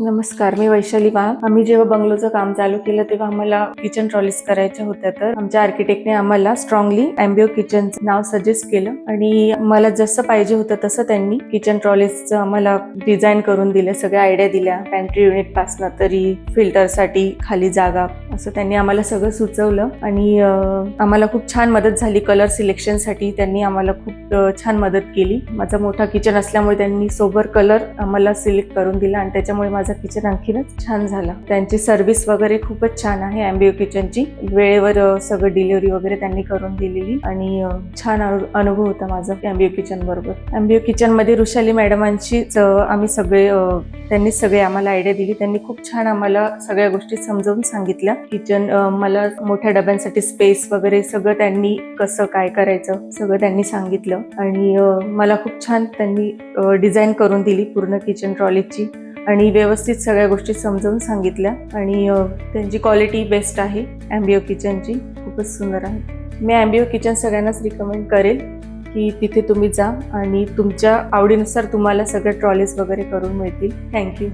नमस्कार, मी वैशाली वाघ. आम्ही जेव्हा बंगलोचं काम चालू केलं तेव्हा आम्हाला किचन ट्रॉलीज करायच्या होत्या. तर आमच्या आर्किटेक्टने आम्हाला स्ट्रॉंगली एम्बिओ किचनचं नाव सजेस्ट केलं आणि मला जसं पाहिजे होतं तसं त्यांनी किचन ट्रॉलीजचं आम्हाला डिझाईन करून दिलं. सगळ्या आयडिया दिल्या, पॅन्ट्री युनिट पासनं तरी फिल्टरसाठी खाली जागा, असं त्यांनी आम्हाला सगळं सुचवलं आणि आम्हाला खूप छान मदत झाली. कलर सिलेक्शनसाठी त्यांनी आम्हाला खूप छान मदत केली. माझा मोठा किचन असल्यामुळे त्यांनी सोबर कलर आम्हाला सिलेक्ट करून दिला आणि त्याच्यामुळे माझं किचन आणखीनच छान झालं. त्यांची सर्व्हिस वगैरे खूपच छान आहे. एम्बिओ किचनची वेळेवर सगळं डिलिव्हरी वगैरे त्यांनी करून दिलेली आणि छान अनुभव होता माझा एम्बिओ किचन बरोबर. एम्बिओ किचन मध्ये ऋषाली मॅडमांशीच आम्ही सगळे त्यांनी सगळे आम्हाला आयडिया दिली. त्यांनी खूप छान आम्हाला सगळ्या गोष्टी समजावून सांगितल्या. किचन मला मोठ्या डब्यांसाठी स्पेस वगैरे सगळं त्यांनी कसं काय करायचं सगळं त्यांनी सांगितलं आणि मला खूप छान त्यांनी डिझाईन करून दिली पूर्ण किचन ट्रॉलीची आणि व्यवस्थित सगळ्या गोष्टी समजावून सांगितल्या आणि त्यांची क्वालिटी बेस्ट आहे. एम्बिओ किचनची खूपच सुंदर आहे. मी एम्बिओ किचन सगळ्यांनाच रिकमेंड करेल की तिथे तुम्ही जा आणि तुमच्या आवडीनुसार तुम्हाला सगळ्या ट्रॉलीज वगैरे करून मिळतील. थँक्यू.